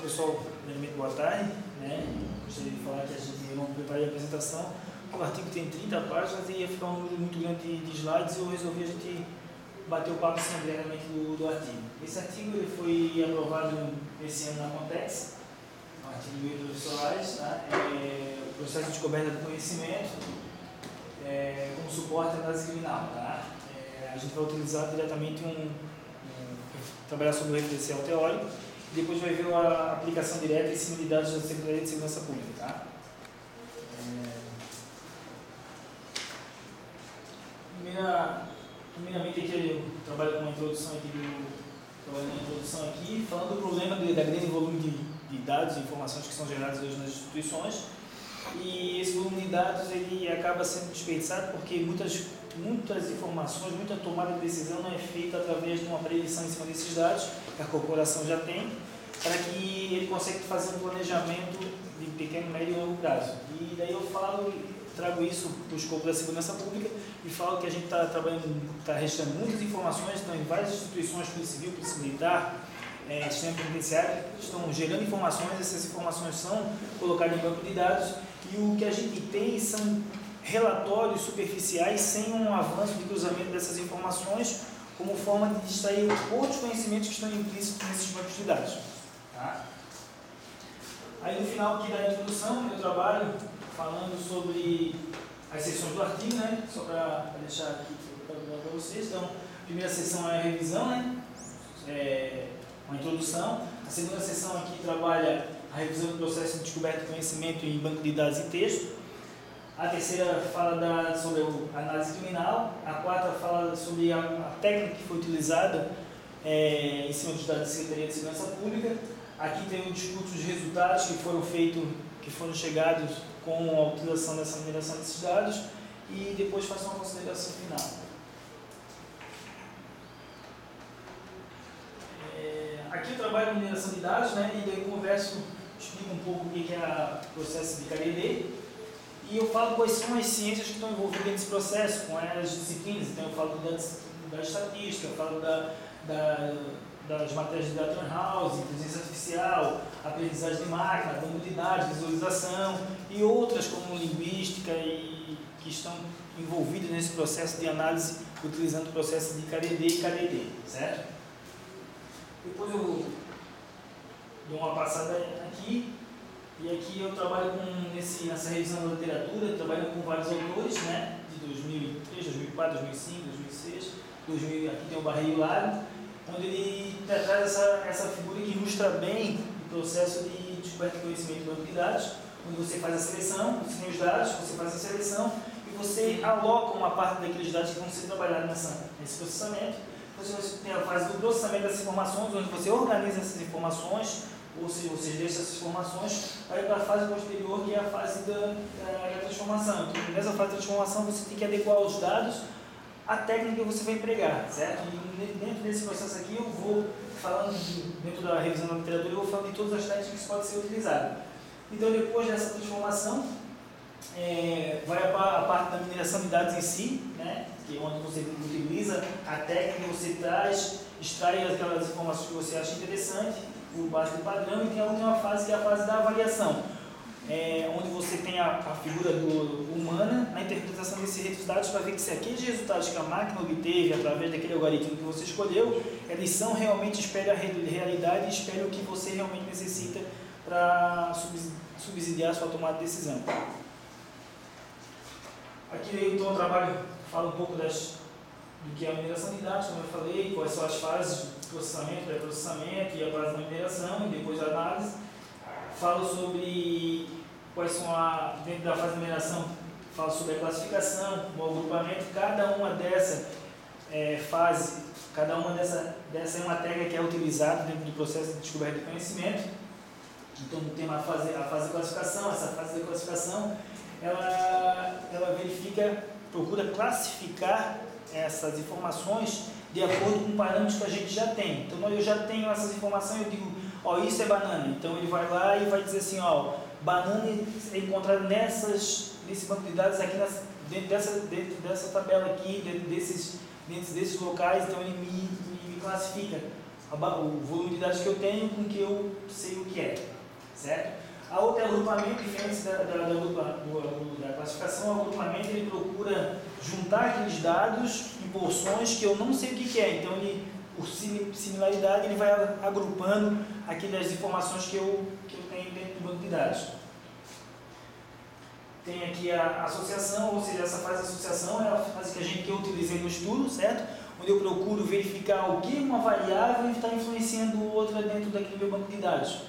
Pessoal, primeiramente boa tarde, né? Gostaria de falar que a gente não preparou a apresentação, o artigo tem 30 páginas e ia ficar um número muito grande de slides e eu resolvi a gente bater o papo simultaneamente do artigo. Esse artigo ele foi aprovado esse ano na Contex, um artigo do Hidro Solares, tá? O processo de descoberta do conhecimento como suporte à análise criminal. Tá? A gente vai utilizar diretamente trabalhar sobre o referencial teórico, e depois vai ver a aplicação direta em cima de dados da Secretaria de Segurança Pública. Tá? Primeiramente aqui eu trabalho com uma introdução aqui, falando do problema da grande volume de dados e informações que são geradas hoje nas instituições, e esse volume de dados ele acaba sendo desperdiçado porque muitas informações, muita tomada de decisão não é feita através de uma predição em cima desses dados que a corporação já tem, para que ele consiga fazer um planejamento de pequeno, médio e longo prazo. E daí eu trago isso para o escopo da segurança pública e falo que a gente está registrando muitas informações, estão em várias instituições, Polícia Civil, Polícia Militar, sistema penitenciário, estão gerando informações, essas informações são colocadas em banco de dados e o que a gente tem são relatórios superficiais sem um avanço de cruzamento dessas informações como forma de distrair outros conhecimentos que estão implícitos nesses bancos de dados. Tá? Aí no final aqui da introdução eu trabalho falando sobre as seções do artigo, né? Só para deixar aqui para vocês. Então, a primeira seção é a revisão, né? Uma introdução. A segunda seção aqui trabalha a revisão do processo de descoberta de conhecimento em banco de dados e texto. A terceira fala sobre a análise criminal. A quarta fala sobre a técnica que foi utilizada em cima dos dados da Secretaria de Segurança Pública. Aqui tem o discurso dos resultados que foram chegados com a utilização dessa mineração desses dados e depois faço uma consideração final. Aqui eu trabalho com mineração de dados, né, e daí eu explico um pouco o que é o processo de KDD e eu falo quais são as ciências que estão envolvidas nesse processo, com as disciplinas. Então eu falo da estatística, eu falo das matérias de Data Warehouse, inteligência artificial, aprendizagem de máquina, banco de dados, visualização e outras como linguística e que estão envolvidas nesse processo de análise utilizando o processo de KDD e KDD, certo? Depois eu dou uma passada aqui e aqui eu trabalho nessa revisão da literatura, trabalho com vários autores, né, de 2003, 2004, 2005, 2006, 2000, aqui tem o Barreiro Hilário, onde ele traz essa figura que ilustra bem o processo de descoberta de conhecimento do banco de dados, onde você faz a seleção, você tem os dados, você faz a seleção e você aloca uma parte daqueles dados que vão ser trabalhados nesse processamento. Você tem a fase do processamento dessas informações, onde você organiza essas informações, ou seja, você deixa essas informações, aí para a fase posterior, que é a fase da transformação. Então, nessa fase de transformação, você tem que adequar os dados a técnica que você vai empregar, certo? E dentro desse processo aqui eu vou falando, dentro da revisão da literatura, eu vou falando de todas as técnicas que podem ser utilizadas. Então depois dessa transformação, vai a parte da mineração de dados em si, né? Que é onde você utiliza a técnica, você extrai aquelas informações que você acha interessante, por base do padrão, e tem a última fase que é a fase da avaliação. Onde você tem a figura humana na interpretação desses resultados para ver que se aqueles resultados que a máquina obteve através daquele algoritmo que você escolheu, eles são realmente espelham a realidade e espelham o que você realmente necessita para subsidiar a sua tomada de decisão. Aqui então eu falo um pouco do que é a mineração de dados, como eu falei, quais são as fases de processamento, pré-processamento e a fase da mineração e depois a análise. Falo sobre quais são dentro da fase de mineração, falo sobre a classificação, o agrupamento, cada uma dessa fase, cada uma dessa é uma técnica que é utilizada dentro do processo de descoberta de conhecimento. Então tem a fase de classificação, essa fase de classificação, ela procura classificar essas informações de acordo com parâmetros que a gente já tem. Então eu já tenho essas informações, eu digo, isso é banana. Então ele vai lá e vai dizer assim, banana é encontrada nesse banco de dados aqui, dentro dessa tabela aqui, dentro desses locais, então ele me classifica o volume de dados que eu tenho com o que eu sei o que é, certo? A outra é o agrupamento, diferente da classificação. O agrupamento ele procura juntar aqueles dados em porções que eu não sei o que é, então ele, por similaridade, ele vai agrupando aquelas informações que eu tenho dentro do banco de dados. Tem aqui a associação, ou seja, essa fase de associação é a fase que eu utilizei no estudo, certo? Onde eu procuro verificar o que uma variável está influenciando outra dentro daquele meu banco de dados.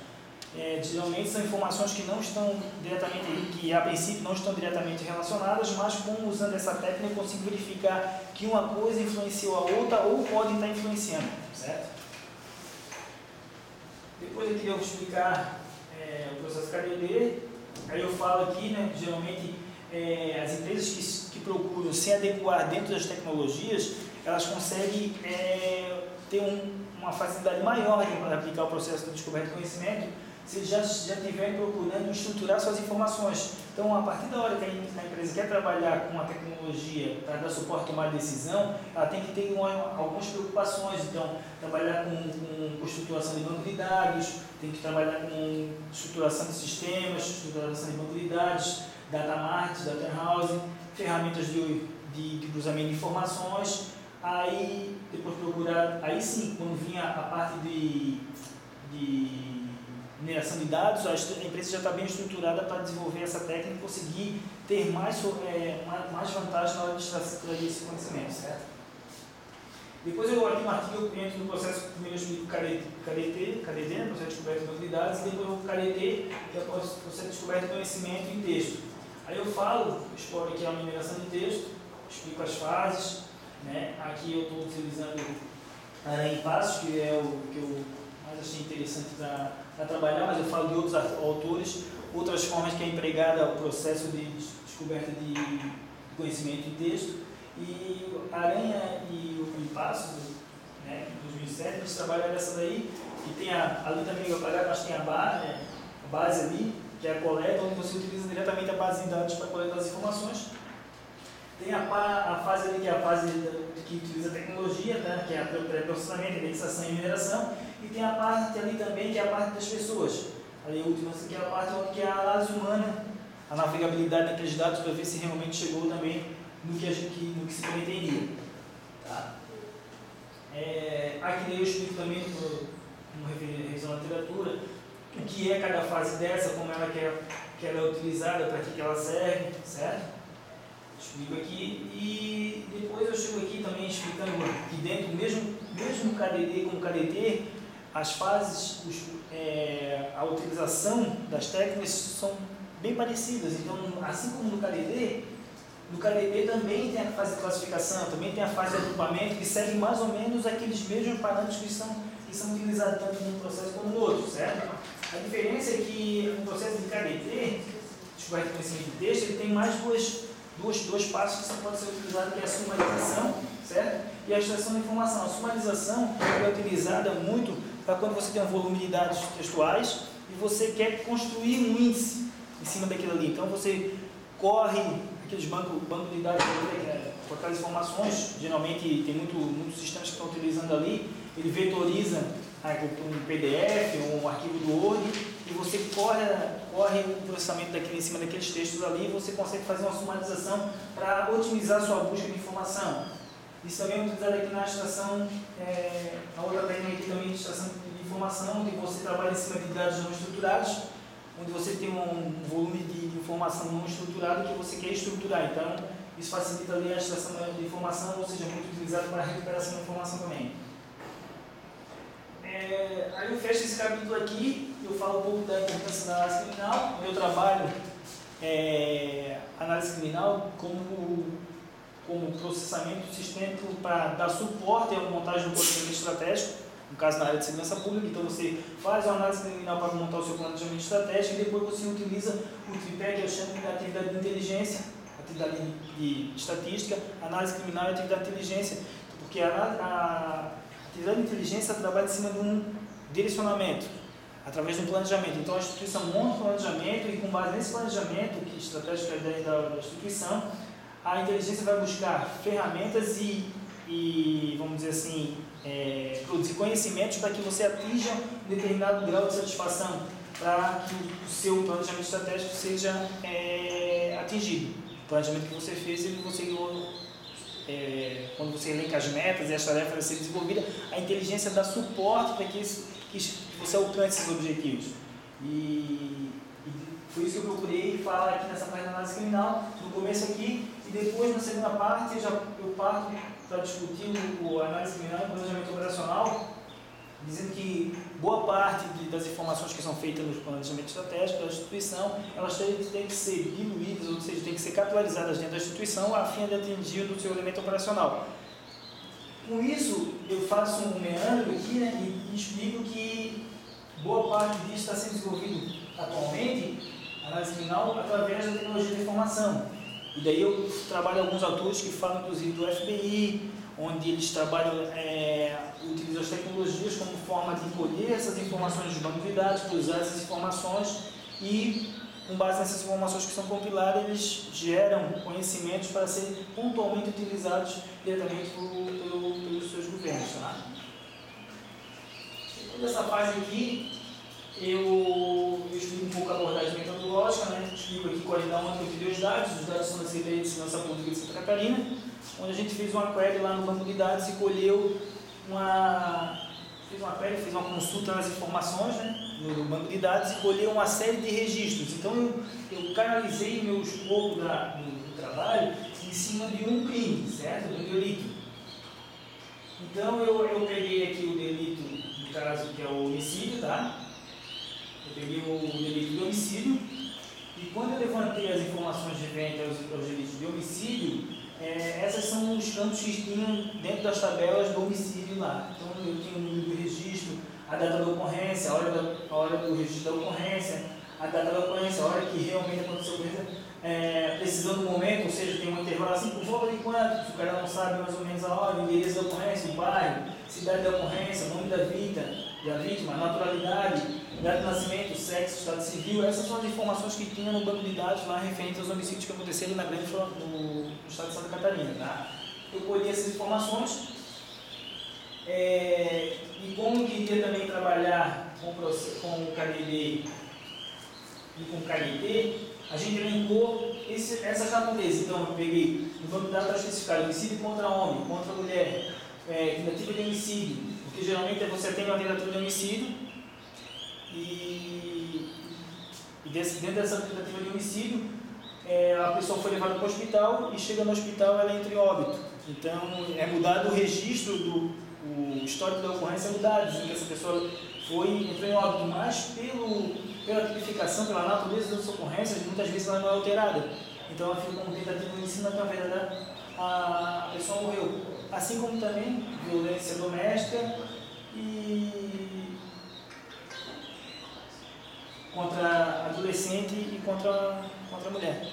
Geralmente são informações que não estão diretamente, que a princípio não estão diretamente relacionadas, mas usando essa técnica eu consigo verificar que uma coisa influenciou a outra ou podem estar influenciando, certo? Depois aqui eu vou explicar o processo KDD. Aí eu falo aqui, né, geralmente as empresas que procuram se adequar dentro das tecnologias, elas conseguem ter uma facilidade maior de aplicar o processo de descoberta de conhecimento se eles já estiverem procurando estruturar suas informações. Então, a partir da hora que a empresa quer trabalhar com a tecnologia para dar suporte a tomar decisão, ela tem que ter algumas preocupações. Então, trabalhar com estruturação de banco de dados, tem que trabalhar com estruturação de sistemas, estruturação de banco de dados, data mart, data house, ferramentas de cruzamento de informações. Aí, depois procurar, aí sim, quando vinha a parte de mineração de dados, a empresa já está bem estruturada para desenvolver essa técnica e conseguir ter mais vantagem na hora de extrair esse conhecimento, certo? Depois eu aqui no artigo eu entro no processo, primeiro eu explico KDD, né, processo de descoberta de banco de dados, e depois eu vou para KDD, que é o processo de descoberta de conhecimento em texto. Aí eu exploro aqui a mineração de texto, explico as fases, né? Aqui eu estou utilizando Aranha e Passos, que é o que eu mais achei interessante para trabalhar, mas eu falo de outros autores, outras formas que é empregada o processo de descoberta de conhecimento em texto. E Aranha e Passos, né, em 2007, eles trabalham nessa daí, que tem ali também eu pagar, mas tem a base ali, que é a coleta, onde você utiliza diretamente a base de dados para coletar as informações. Tem a fase ali, que é a fase que utiliza a tecnologia, tá? Que é a pré-processamento, indexação e mineração. E tem a parte ali também, que é a parte das pessoas. Ali a última, que é a parte que é a análise humana, a navegabilidade daqueles dados para ver se realmente chegou também no que se pretendia. Tá? Aqui eu explico também, uma revisão da literatura, o que é cada fase dessa, como ela é utilizada, para que ela serve, certo? Explico aqui e depois eu chego aqui também explicando que dentro do mesmo KDD como KDT, as fases, a utilização das técnicas são bem parecidas. Então, assim como no KDD também tem a fase de classificação, também tem a fase de agrupamento, que segue mais ou menos aqueles mesmos parâmetros que são utilizados tanto num processo como no outro, certo? A diferença é que no processo de KDT, descoberta de conhecimento de texto, ele tem mais dois passos que pode ser utilizado, que é a sumarização, certo? E a extração de informação. A sumarização é utilizada muito para quando você tem um volume de dados textuais e você quer construir um índice em cima daquilo ali. Então você corre aqueles bancos de dados com aquelas informações, geralmente tem muitos sistemas que estão utilizando ali, ele vetoriza um PDF ou um arquivo do Word e você corre o processamento em cima daqueles textos ali e você consegue fazer uma sumarização para otimizar a sua busca de informação. Isso também é utilizado aqui na extração, a outra técnica aqui também de extração de informação, onde você trabalha em cima de dados não estruturados, onde você tem um volume de informação não estruturado que você quer estruturar. Então, isso facilita ali a extração de informação, ou seja, muito utilizado para a recuperação da informação também. Aí eu fecho esse capítulo aqui, eu falo um pouco da importância da análise criminal. O meu trabalho análise criminal como processamento sistêmico para dar suporte à montagem do planejamento estratégico, no caso na área de segurança pública. Então você faz a análise criminal para montar o seu planejamento estratégico e depois você utiliza o tripé que eu chamo de atividade de inteligência, atividade de estatística, análise criminal e atividade de inteligência, porque a atividade de inteligência trabalha em cima de um direcionamento, através de um planejamento. Então a instituição monta um planejamento e com base nesse planejamento, que estratégico é a ideia da instituição, a inteligência vai buscar ferramentas e e vamos dizer assim, produzir conhecimentos para que você atinja um determinado grau de satisfação, para que o seu planejamento estratégico seja atingido. O planejamento que você fez, quando você elenca as metas e as tarefas a serem desenvolvidas, a inteligência dá suporte para que você alcance esses objetivos. E foi isso que eu procurei falar aqui nessa parte da análise criminal, no começo aqui, e depois na segunda parte eu parto para discutir a análise criminal e o planejamento operacional, dizendo que boa parte das informações que são feitas no planejamento estratégico da instituição, elas têm que ser diluídas, ou seja, têm que ser capitalizadas dentro da instituição a fim de atingir o seu elemento operacional. Com isso, eu faço um meandro aqui, né, e explico que boa parte disso está sendo desenvolvido atualmente, análise criminal, através da tecnologia da informação. E daí eu trabalho alguns autores que falam, inclusive, do FBI, onde eles trabalham, utilizam as tecnologias como forma de colher essas informações dos bancos de dados, cruzar essas informações e, com base nessas informações que são compiladas, eles geram conhecimentos para serem pontualmente utilizados diretamente pelos seus governos. Tá? Nessa fase aqui, eu explico um pouco a abordagem metodológica, né? Explico aqui qual é da onde eu tirei os dados são da Secretaria de Segurança Pública de Santa Catarina, onde a gente fez uma query lá no banco de dados e colheu fez uma consulta nas informações, né, no banco de dados e colheu uma série de registros. Então eu canalizei meu escopo do trabalho em cima de um crime, certo? De um delito. Então eu peguei aqui o delito, no caso que é o homicídio, tá? Eu peguei o delito de homicídio e quando eu levantei as informações referentes aos delitos de homicídio, essas são os campos que tinham dentro das tabelas do homicídio lá. Então eu tinha o número do registro, a data da ocorrência, a hora do registro da ocorrência, a data da ocorrência, a hora que realmente aconteceu a ocorrência, precisão do momento, ou seja, tem um intervalo assim, por volta de quanto, se o cara não sabe mais ou menos a hora, o endereço da ocorrência, o bairro, cidade da ocorrência, nome da vítima, naturalidade, data de nascimento, sexo, estado civil, essas são as informações que tinha no banco de dados lá referentes aos homicídios que aconteceram no estado de Santa Catarina. Tá? Eu colhi essas informações e como eu queria também trabalhar com o KDD e com o KIT, a gente elencou essas naturezas. Então eu peguei no banco de dados especificado homicídio contra homem, contra mulher, tentativa de homicídio, porque geralmente você tem uma tentativa de homicídio e dentro dessa tentativa de homicídio a pessoa foi levada para o hospital e chega no hospital ela entra em óbito. Então é mudado o registro o histórico da ocorrência é mudado, dizendo que essa pessoa entrou em óbito, mas pela tipificação, pela natureza das ocorrências, muitas vezes ela não é alterada. Então ela fica como tentativa de homicídio, mas na verdade a pessoa morreu. Assim como também violência doméstica e contra adolescente e contra a mulher.